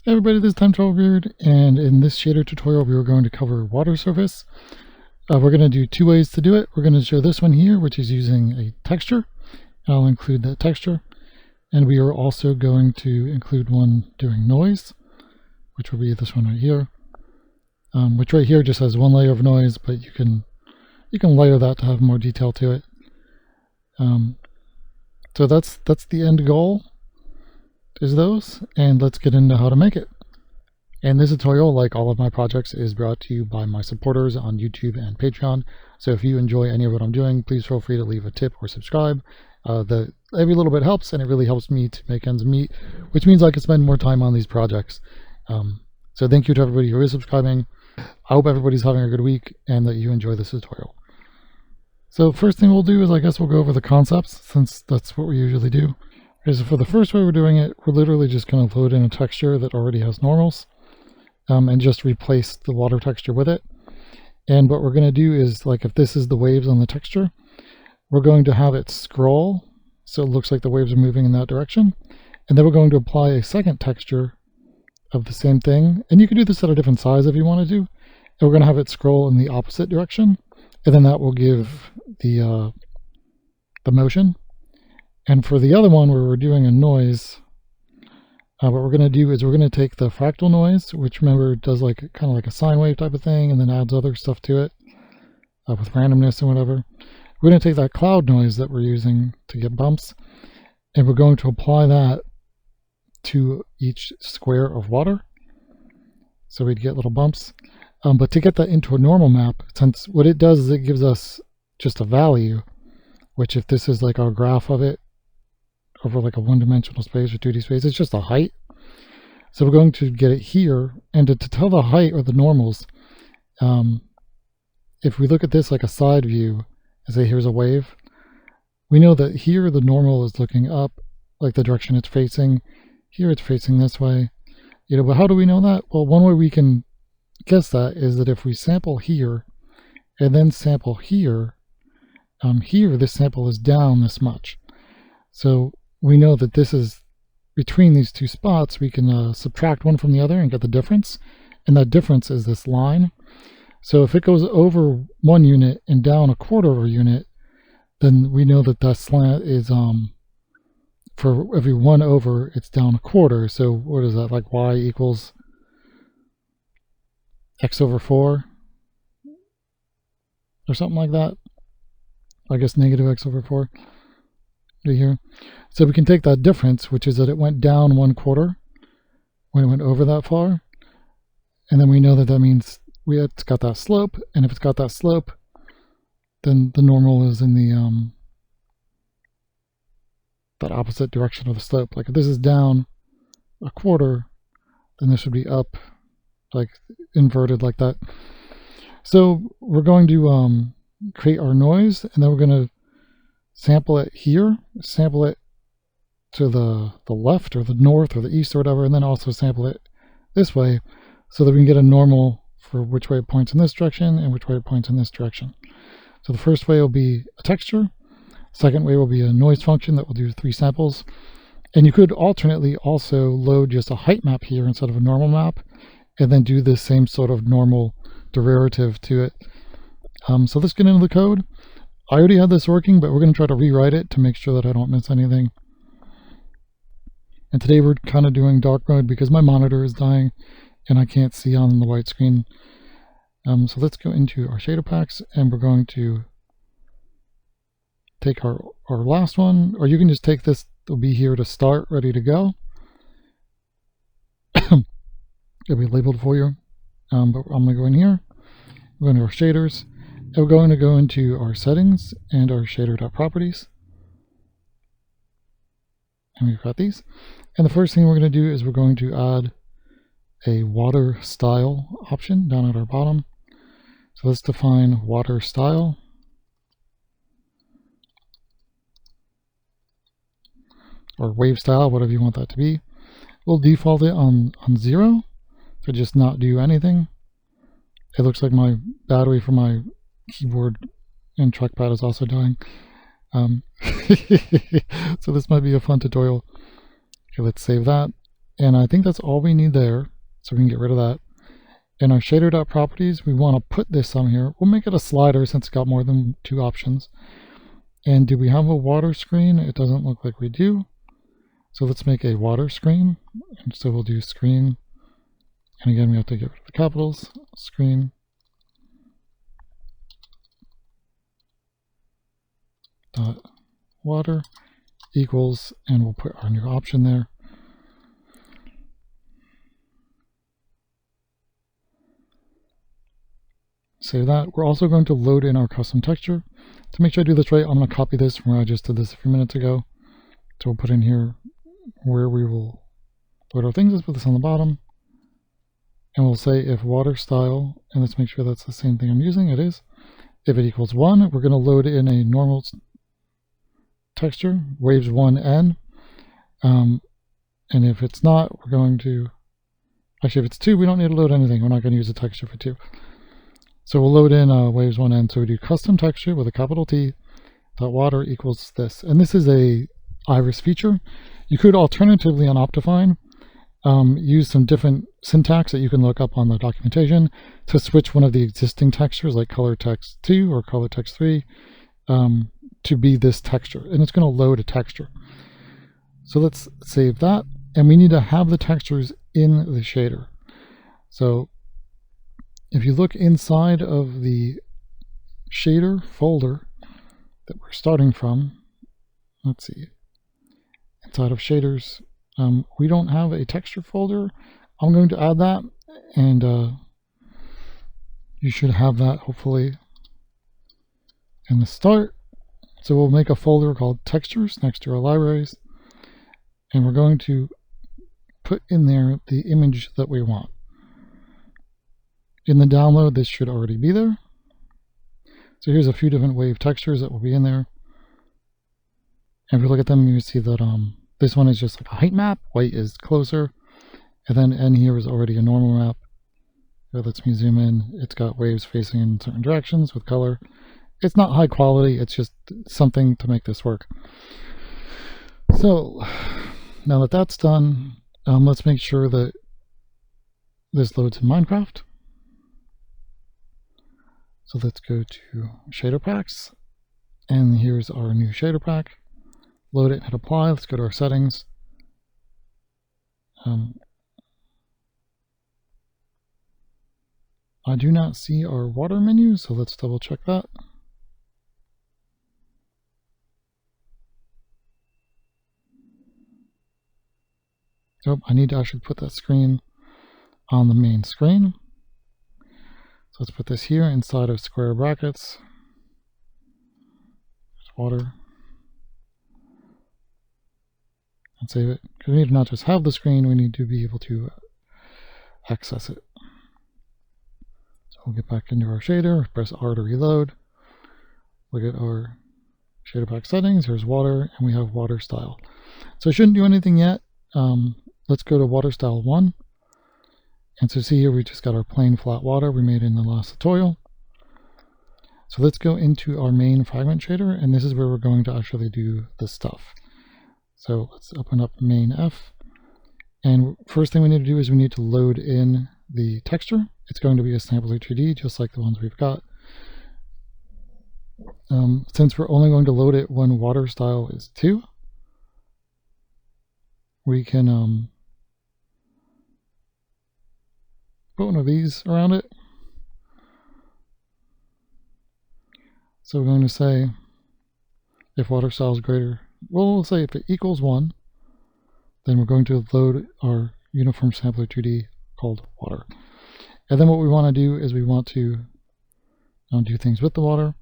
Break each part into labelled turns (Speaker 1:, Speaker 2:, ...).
Speaker 1: Hey everybody, this is Time Travel Beard, and in this shader tutorial we are going to cover water surface. We're going to do two ways to do it. We're going to show this one here, which is using a texture. I'll include that texture. And we are also going to include one doing noise, which will be this one right here. Which right here just has one layer of noise, but you can layer that to have more detail to it. So that's the end goal, is those, and let's get into how to make it. And this tutorial, like all of my projects, is brought to you by my supporters on YouTube and Patreon. So if you enjoy any of what I'm doing, please feel free to leave a tip or subscribe. Every little bit helps, and it really helps me to make ends meet, which means I can spend more time on these projects. So thank you to everybody who is subscribing. I hope everybody's having a good week and that you enjoy this tutorial. So first thing we'll do is, I guess we'll go over the concepts, since that's what we usually do. Okay, so for the first way we're doing it, we're literally just going to load in a texture that already has normals. And just replace the water texture with it. And what we're going to do is, like, if this is the waves on the texture, we're going to have it scroll so it looks like the waves are moving in that direction. And then we're going to apply a second texture of the same thing. And you can do this at a different size if you want to do. And we're going to have it scroll in the opposite direction. And then that will give the motion. And for the other one where we're doing a noise, what we're going to do is we're going to take the fractal noise, which, remember, does like kind of like a sine wave type of thing, and then adds other stuff to it with randomness and whatever. We're going to take that cloud noise that we're using to get bumps, and we're going to apply that to each square of water. So we'd get little bumps. But to get that into a normal map, since what it does is it gives us just a value, which, if this is like our graph of it, over like a one-dimensional space or 2D space, it's just a height. So we're going to get it here, and to tell the height or the normals, if we look at this like a side view and say here's a wave, we know that here the normal is looking up, like the direction it's facing. Here it's facing this way. But how do we know that? Well, one way we can guess that is that if we sample here and then sample here, here this sample is down this much. So we know that this is between these two spots. We can subtract one from the other and get the difference, and that difference is this line. So if it goes over 1 unit and down 1/4 of a unit, then we know that that slant is for every 1 over, it's down 1/4. So what is that, like y equals x over 4 or something like that? I guess negative x over 4 right here. So we can take that difference, which is that it went down 1/4 when it went over that far, and then we know that that means it's got that slope, and if it's got that slope, then the normal is in the that opposite direction of the slope. Like if this is down 1/4, then this would be up, like inverted like that. So we're going to create our noise, and then we're going to sample it here, sample it to the left or the north or the east or whatever, and then also sample it this way so that we can get a normal for which way it points in this direction and which way it points in this direction. So the first way will be a texture. Second way will be a noise function that will do 3 samples. And you could alternately also load just a height map here instead of a normal map, and then do the same sort of normal derivative to it. So let's get into the code. I already had this working, but we're going to try to rewrite it to make sure that I don't miss anything. And today we're kind of doing dark mode because my monitor is dying and I can't see on the white screen. So let's go into our shader packs, and we're going to take our last one, or you can just take this, it'll be here to start, ready to go. It'll be labeled for you. But I'm going to go in here, we're going to our shaders, and we're going to go into our settings and our shader.properties. And we've got these. And the first thing we're going to do is we're going to add a water style option down at our bottom. So let's define water style. Or wave style, whatever you want that to be. We'll default it on 0 to just not do anything. It looks like my battery for my keyboard and trackpad is also dying. So this might be a fun tutorial. Okay, let's save that. And I think that's all we need there, so we can get rid of that. In our shader.properties, we want to put this on here. We'll make it a slider since it's got more than 2 options. And do we have a water screen? It doesn't look like we do. So let's make a water screen. And so we'll do screen. And again, we have to get rid of the capitals. Screen. Dot water equals, and we'll put our new option there. Save that. We're also going to load in our custom texture. To make sure I do this right, I'm going to copy this from where I just did this a few minutes ago. So we'll put in here where we will load our things. Let's put this on the bottom. And we'll say if water style, and let's make sure that's the same thing I'm using. It is. If it equals 1, we're going to load in a normal texture, waves 1n. And if it's not, we're going to, actually if it's 2, we don't need to load anything. We're not going to use a texture for 2. So we'll load in waves 1n. So we do custom texture with a capital T, dot water equals this. And this is a iris feature. You could alternatively on Optifine use some different syntax that you can look up on the documentation to switch one of the existing textures like color text 2 or color text 3 to be this texture. And it's going to load a texture. So let's save that. And we need to have the textures in the shader. So if you look inside of the shader folder that we're starting from, let's see, inside of shaders, we don't have a texture folder. I'm going to add that, and you should have that hopefully in the start. So we'll make a folder called textures next to our libraries, and we're going to put in there the image that we want. In the download, this should already be there. So here's a few different wave textures that will be in there. And if you look at them, you see that this one is just like a height map. White is closer. And then N here is already a normal map. It lets me zoom in. It's got waves facing in certain directions with color. It's not high quality. It's just something to make this work. So now that that's done, let's make sure that this loads in Minecraft. So let's go to shader packs, and here's our new shader pack. Load it, hit apply. Let's go to our settings. I do not see our water menu, so let's double check that. Oh, I need to actually put that screen on the main screen. So let's put this here inside of square brackets. There's water. And save it. Because we need to not just have the screen, we need to be able to access it. So we'll get back into our shader, press R to reload. Look at our shader pack settings. Here's water, and we have water style. So it shouldn't do anything yet. Let's go to water style 1. And so see here, we just got our plain flat water we made in the last tutorial. So let's go into our main fragment shader, and this is where we're going to actually do the stuff. So let's open up main F. And first thing we need to do is we need to load in the texture. It's going to be a sampler 2D, just like the ones we've got. Since we're only going to load it when water style is 2, we can put one of these around it. So we're going to say if water style is greater, well, we'll say if it equals 1, then we're going to load our uniform sampler 2D called water. And then what we want to do is we want to do things with the water.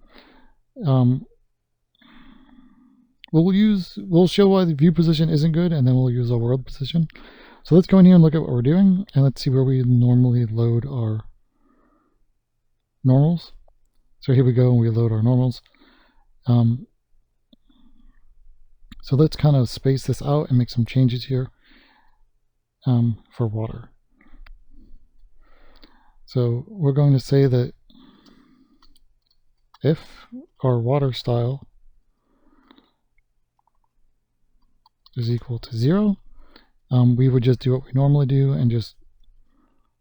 Speaker 1: We'll show why the view position isn't good, and then we'll use a world position. So let's go in here and look at what we're doing, and let's see where we normally load our normals. So here we go, and we load our normals. So let's kind of space this out and make some changes here for water. So we're going to say that if our water style is equal to 0, we would just do what we normally do and just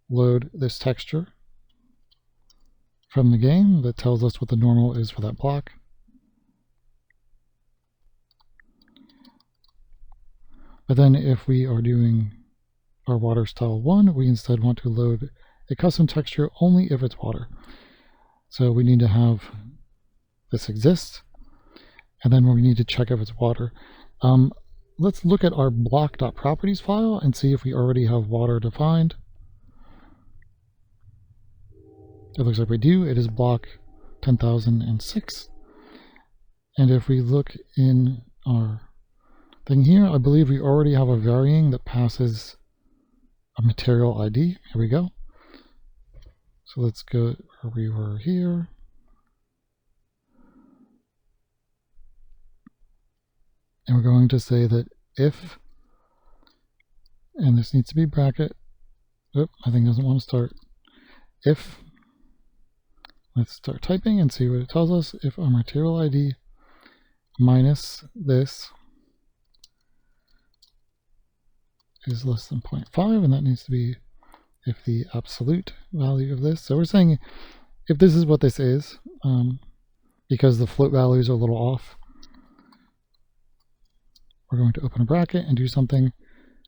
Speaker 1: load this texture from the game that tells us what the normal is for that block. But then if we are doing our water style 1, we instead want to load a custom texture only if it's water. So we need to have this exist, and then we need to check if it's water. Let's look at our block.properties file and see if we already have water defined. It looks like we do. It is block 10,006. And if we look in our thing here, I believe we already have a varying that passes a material ID. Here we go. So let's go where we were here. And we're going to say that if, and this needs to be bracket. Oh, my thing doesn't want to start. If, let's start typing and see what it tells us. If our material ID minus this is less than 0.5, and that needs to be if the absolute value of this. So we're saying if this is what this is, because the float values are a little off, we're going to open a bracket and do something,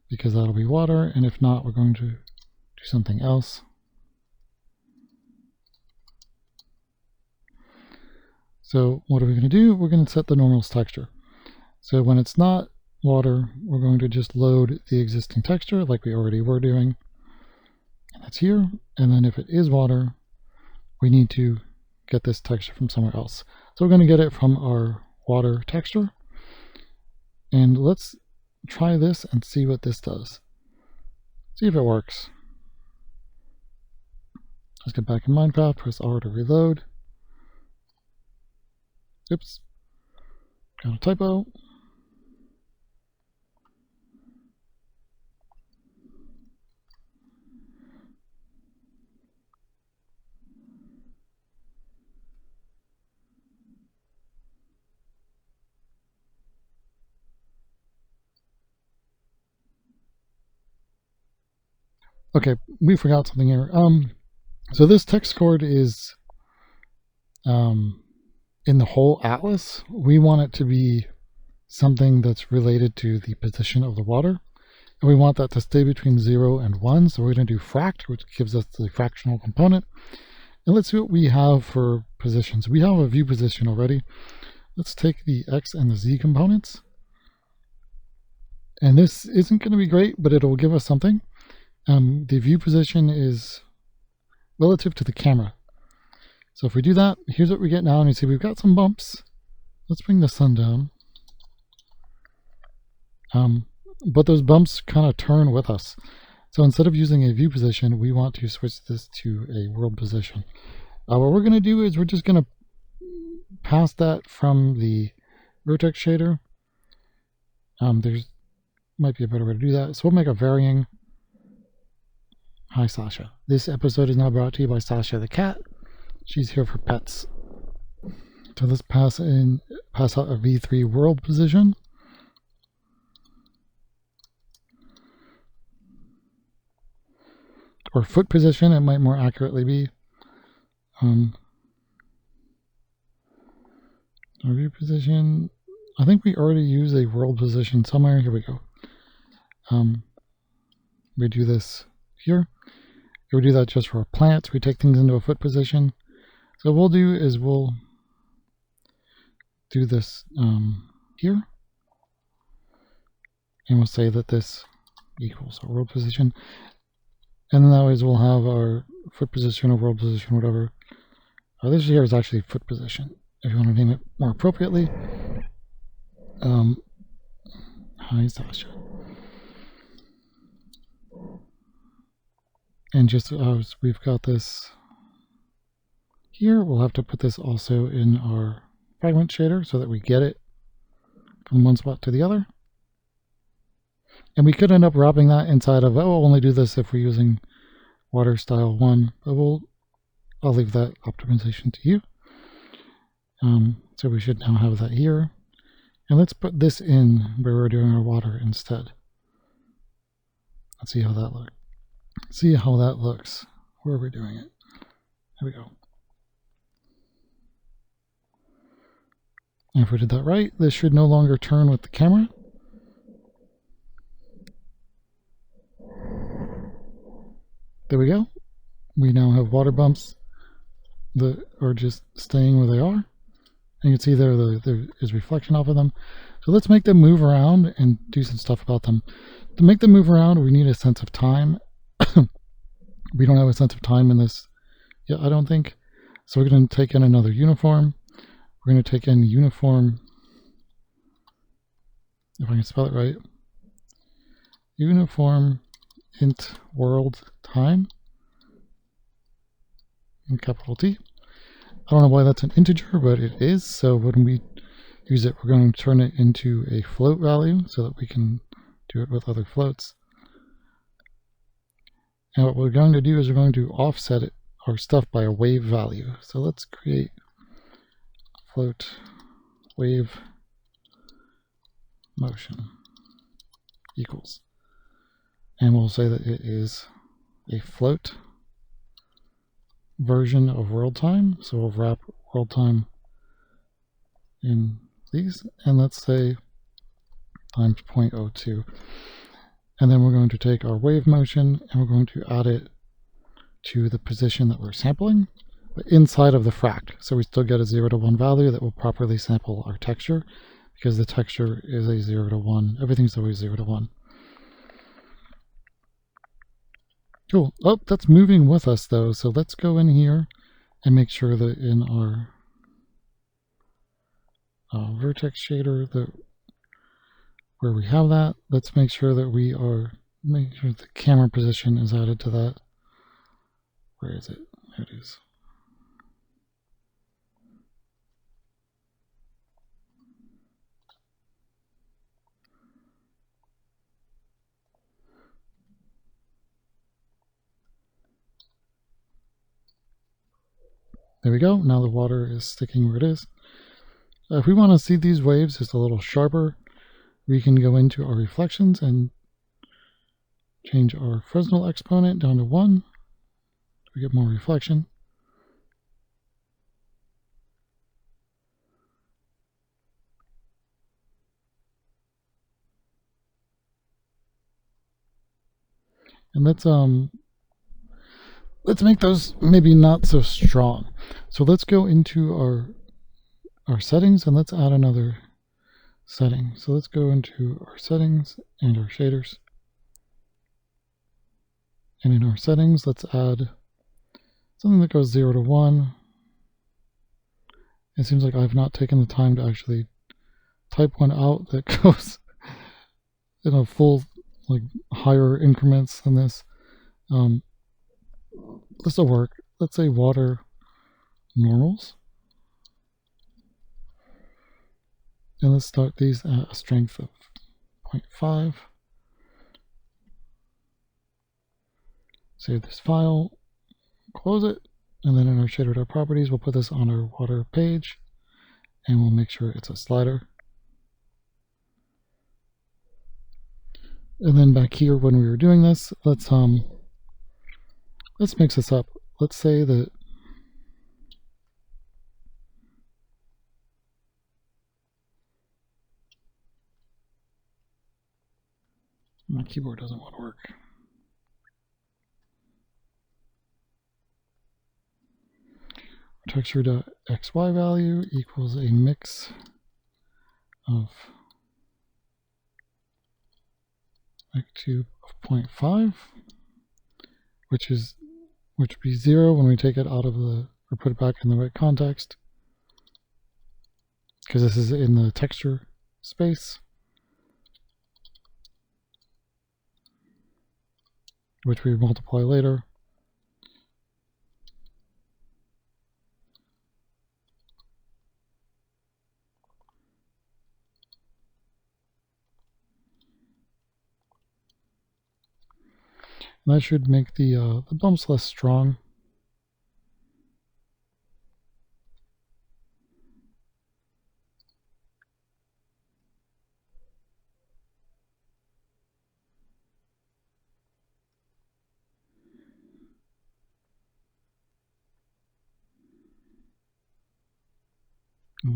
Speaker 1: because that'll be water, and if not, we're going to do something else. So what are we going to do? We're going to set the normal's texture. So when it's not water, we're going to just load the existing texture like we already were doing. And that's here. And then if it is water, we need to get this texture from somewhere else. So we're going to get it from our water texture. And let's try this and see what this does. See if it works. Let's get back in Minecraft, press R to reload. Oops, got a typo. Okay, we forgot something here. So this text chord is in the whole atlas. We want it to be something that's related to the position of the water, and we want that to stay between 0 and 1. So we're going to do fract, which gives us the fractional component. And let's see what we have for positions. We have a view position already. Let's take the X and the Z components. And this isn't going to be great, but it'll give us something. The view position is relative to the camera. So if we do that, here's what we get now. And you see we've got some bumps. Let's bring the sun down. But those bumps kind of turn with us. So instead of using a view position, we want to switch this to a world position. What we're going to do is we're just going to pass that from the vertex shader. There's might be a better way to do that. So we'll make a varying. Hi, Sasha. This episode is now brought to you by Sasha the cat. She's here for pets. So let's pass out a v3 world position. Or foot position, it might more accurately be. Our view position, I think we already use a world position somewhere. Here we go. We do this here. We do that just for our plants. We take things into a foot position. So what we'll do is we'll do this here. And we'll say that this equals our world position. And then that way we'll have our foot position or world position, whatever. This here is actually foot position, if you want to name it more appropriately. Hi, Sasha. And just as we've got this here, we'll have to put this also in our fragment shader so that we get it from one spot to the other. And we could end up wrapping that inside of, oh, we'll only do this if we're using water style 1, but I'll leave that optimization to you. So we should now have that here. And let's put this in where we're doing our water instead. Let's see how that looks. See how that looks. Where are we doing it? Here we go. And if we did that right, this should no longer turn with the camera. There we go. We now have water bumps that are just staying where they are. And you can see there is reflection off of them. So let's make them move around and do some stuff about them. To make them move around, we need a sense of time. We don't have a sense of time in this yet, I don't think. So we're going to take in another uniform. We're going to take in uniform, if I can spell it right, uniform int world time in capital T. I don't know why that's an integer, but it is. So when we use it, we're going to turn it into a float value so that we can do it with other floats. And what we're going to do is we're going to offset it, our stuff by a wave value. So let's create float wave motion equals. And we'll say that it is a float version of world time. So we'll wrap world time in these, and let's say times 0.02. And then we're going to take our wave motion and we're going to add it to the position that we're sampling, but inside of the fract. So we still get a 0 to 1 value that will properly sample our texture, because the texture is a 0 to 1. Everything's always 0 to 1. Cool. Oh, that's moving with us though. So let's go in here and make sure that in our vertex shader, that where we have that, let's make sure that we are, make sure the camera position is added to that. Where is it? There it is. There we go. Now the water is sticking where it is. If we want to see these waves just a little sharper, we can go into our reflections and change our Fresnel exponent down to 1. We get more reflection. And let's make those maybe not so strong. So let's go into our settings and let's add another setting. So let's go into our settings and our shaders. And in our settings, let's add something that goes 0 to 1. It seems like I've not taken the time to actually type one out that goes in a full, like, higher increments than this. This will work. Let's say water normals. And let's start these at a strength of 0.5. Save this file, close it, and then in our shader properties, we'll put this on our water page, and we'll make sure it's a slider. And then back here, when we were doing this, let's mix this up. Let's say that my keyboard doesn't want to work. Texture.xy value equals a mix of magnitude of 0.5, which would be 0 when we take it out of the, or put it back in the right context, because this is in the texture space, which we multiply later. And that should make the bumps less strong.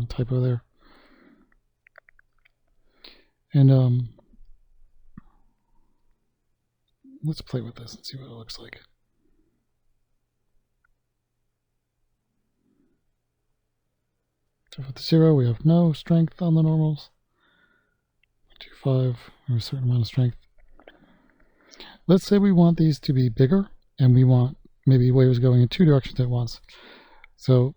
Speaker 1: Typo there. And let's play with this and see what it looks like. So for the 0, we have no strength on the normals. 125, or a certain amount of strength. Let's say we want these to be bigger, and we want maybe waves going in 2 directions at once. So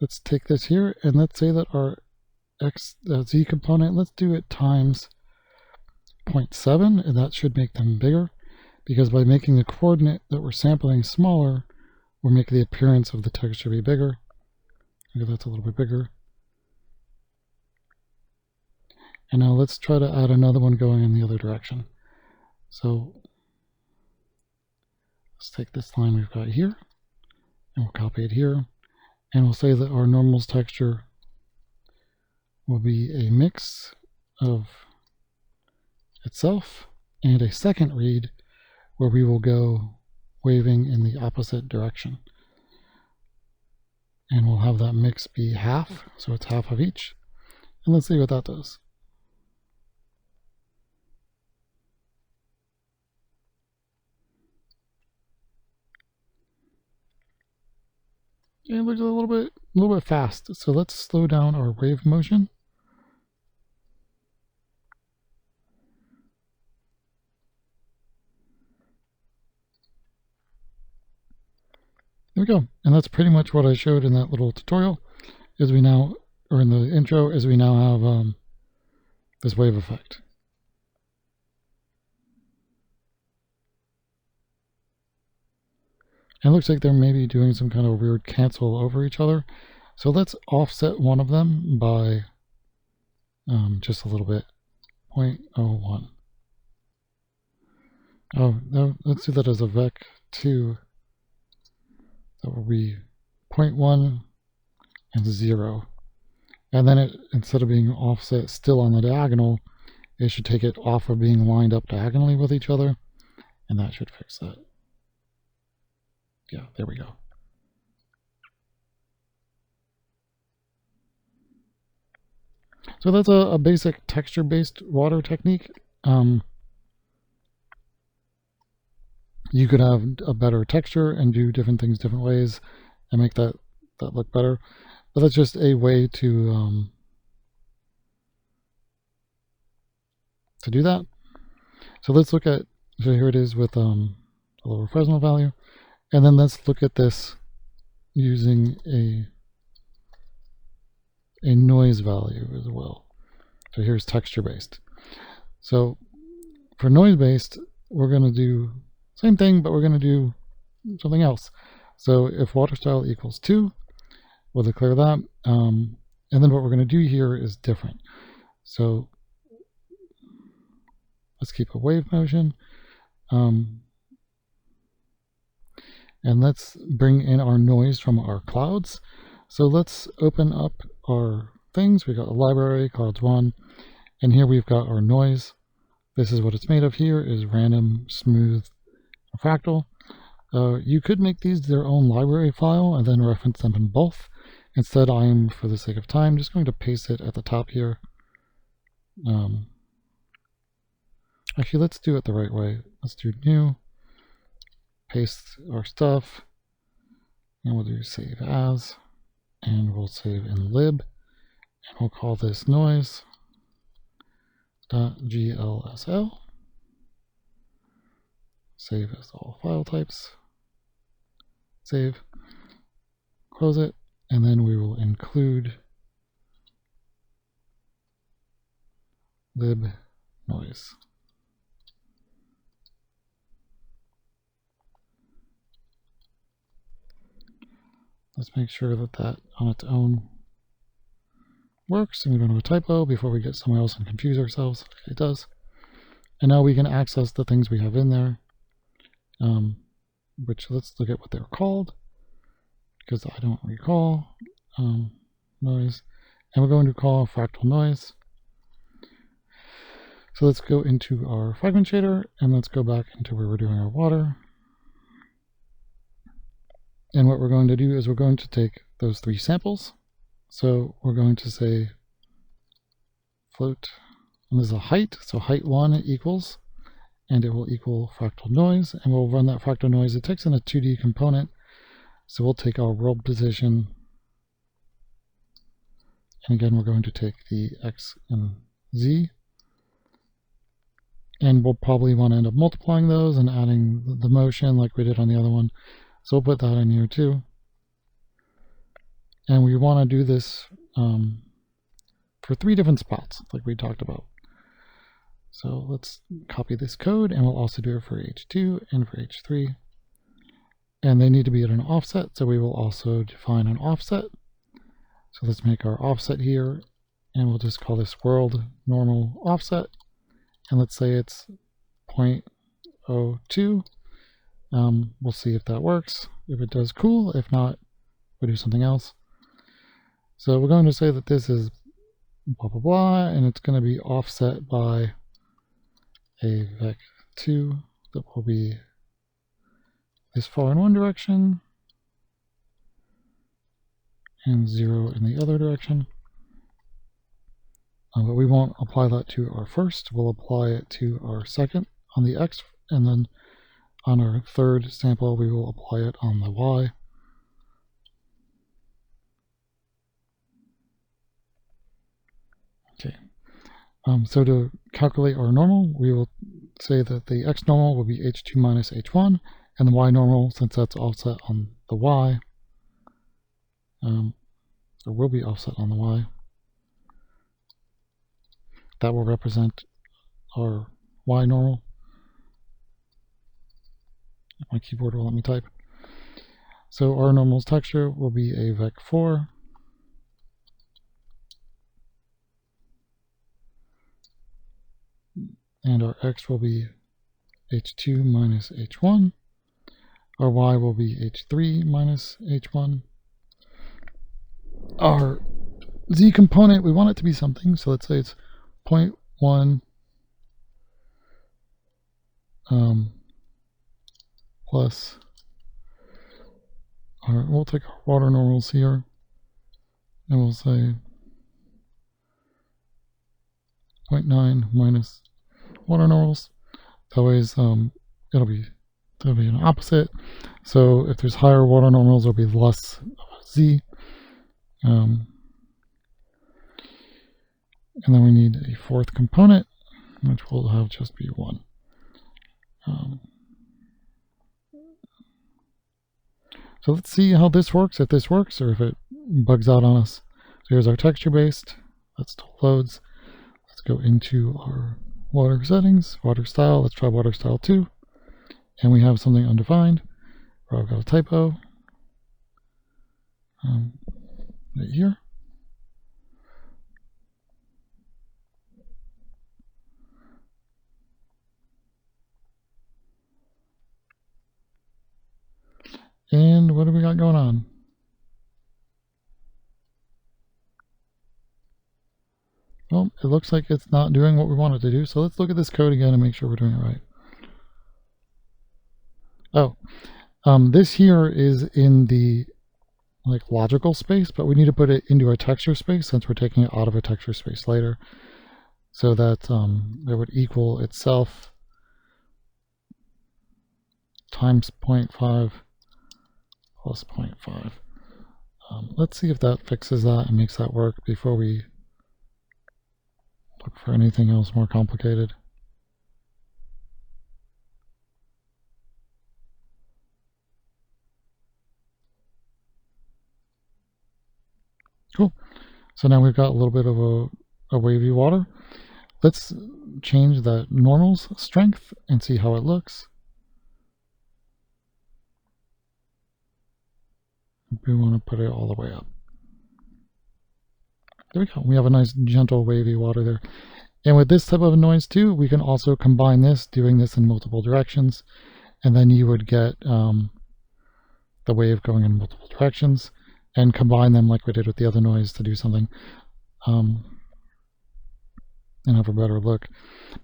Speaker 1: let's take this here, and let's say that our z component, let's do it times 0.7, and that should make them bigger, because by making the coordinate that we're sampling smaller, we'll make the appearance of the texture be bigger. Okay, that's a little bit bigger. And now let's try to add another one going in the other direction. So let's take this line we've got here, and we'll copy it here, and we'll say that our normals texture will be a mix of itself and a second read where we will go waving in the opposite direction. And we'll have that mix be half, so it's half of each. And let's see what that does. It looks a little bit fast. So let's slow down our wave motion. There we go. And that's pretty much what I showed in that little tutorial. Is we now, or in the intro, is we now have this wave effect. And it looks like they're maybe doing some kind of weird cancel over each other. So let's offset one of them by just a little bit, 0.01. Oh, no, let's do that as a vec2. That will be 0.1 and 0. And then it, instead of being offset still on the diagonal, it should take it off of being lined up diagonally with each other. And that should fix that. Yeah, there we go. So that's a basic texture-based water technique. You could have a better texture and do different things different ways and make that look better. But that's just a way to do that. So let's look at, so here it is with a lower Fresnel value. And then let's look at this using a noise value as well. So here's texture-based. So for noise-based, we're going to do same thing, but we're going to do something else. So if water style equals 2, we'll declare that. And then what we're going to do here is different. So let's keep a wave motion. And let's bring in our noise from our clouds. So let's open up our things. We got a library, clouds 1, and here we've got our noise. This is what it's made of here, is random, smooth, fractal. You could make these their own library file and then reference them in both. Instead, I'm, for the sake of time, just going to paste it at the top here. Actually, let's do it the right way. Let's do new, paste our stuff, and we'll do save as, and we'll save in lib, and we'll call this noise.glsl. Save as all file types. Save. Close it, and then we will include lib noise. Let's make sure that that on its own works and we don't have a typo before we get somewhere else and confuse ourselves. Okay, it does. And now we can access the things we have in there, which let's look at what they're called, because I don't recall. Noise. And we're going to call fractal noise. So let's go into our fragment shader and let's go back into where we're doing our water. And what we're going to do is we're going to take those 3 samples. So we're going to say float, and there's a height, so height 1 equals, and it will equal fractal noise, and we'll run that fractal noise. It takes in a 2D component, so we'll take our world position, and again we're going to take the X and Z, and we'll probably want to end up multiplying those and adding the motion like we did on the other one. So we'll put that in here too. And we want to do this for 3 different spots like we talked about. So let's copy this code, and we'll also do it for H2 and for H3. And they need to be at an offset, so we will also define an offset. So let's make our offset here, and we'll just call this world normal offset. And let's say it's 0.02. We'll see if that works. If it does, cool. If not, we'll do something else. So we're going to say that this is blah, blah, blah, and it's going to be offset by a vec2 that will be this far in one direction and 0 in the other direction. But we won't apply that to our first. We'll apply it to our second on the X, and then on our third sample we will apply it on the Y. Okay. So to calculate our normal, we will say that the X normal will be H2 minus H1, and the Y normal, since that's offset on the Y, or will be offset on the Y, that will represent our Y normal. My keyboard will let me type. So our normal's texture will be a vec4, and our X will be H2 minus H1. Our Y will be H3 minus H1. Our Z component, we want it to be something, so let's say it's 0.1 plus, we'll take our water normals here, and we'll say 0.9 minus water normals. That way it'll be an opposite. So if there's higher water normals, there'll be less Z. And then we need a 4th component, which will have just be 1. So let's see how this works, if this works, or if it bugs out on us. So here's our texture based. That still loads. Let's go into our water settings, water style. Let's try water style 2. And we have something undefined, where I've got a typo right here. And what do we got going on? Well, it looks like it's not doing what we want it to do. So let's look at this code again and make sure we're doing it right. Oh, this here is in the logical space, but we need to put it into a texture space since we're taking it out of a texture space later. So that it would equal itself times 0.5 plus 0.5. Let's see if that fixes that and makes that work before we look for anything else more complicated. Cool. So now we've got a little bit of a wavy water. Let's change that normal's strength and see how it looks. We want to put it all the way up. There we go. We have a nice gentle wavy water there. And with this type of noise too, we can also combine this, doing this in multiple directions, and then you would get the wave going in multiple directions, and combine them like we did with the other noise to do something and have a better look.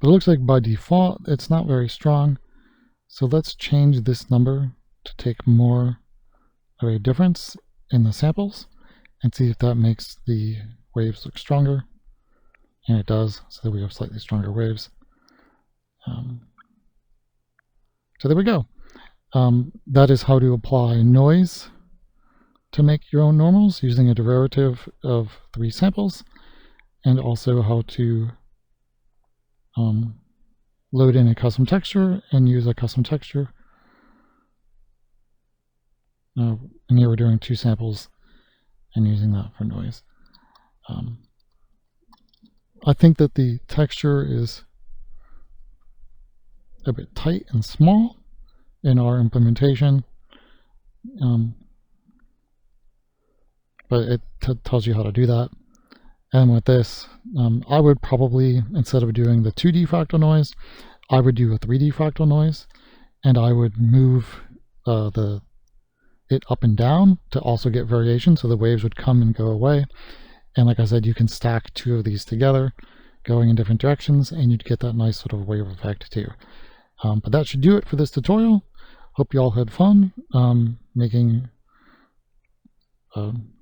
Speaker 1: But it looks like by default it's not very strong, so let's change this number to take more of a difference in the samples and see if that makes the waves look stronger. And it does, so that we have slightly stronger waves. So there we go. That is how to apply noise to make your own normals using a derivative of 3 samples, and also how to load in a custom texture and use a custom texture. And here we're doing 2 samples and using that for noise. I think that the texture is a bit tight and small in our implementation, but it tells you how to do that. And with this, I would probably, instead of doing the 2D fractal noise, I would do a 3D fractal noise, and I would move it up and down to also get variation, so the waves would come and go away. And like I said, you can stack 2 of these together going in different directions, and you'd get that nice sort of wave effect too. But that should do it for this tutorial. Hope you all had fun making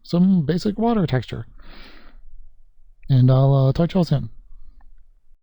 Speaker 1: some basic water texture. And I'll talk to y'all soon.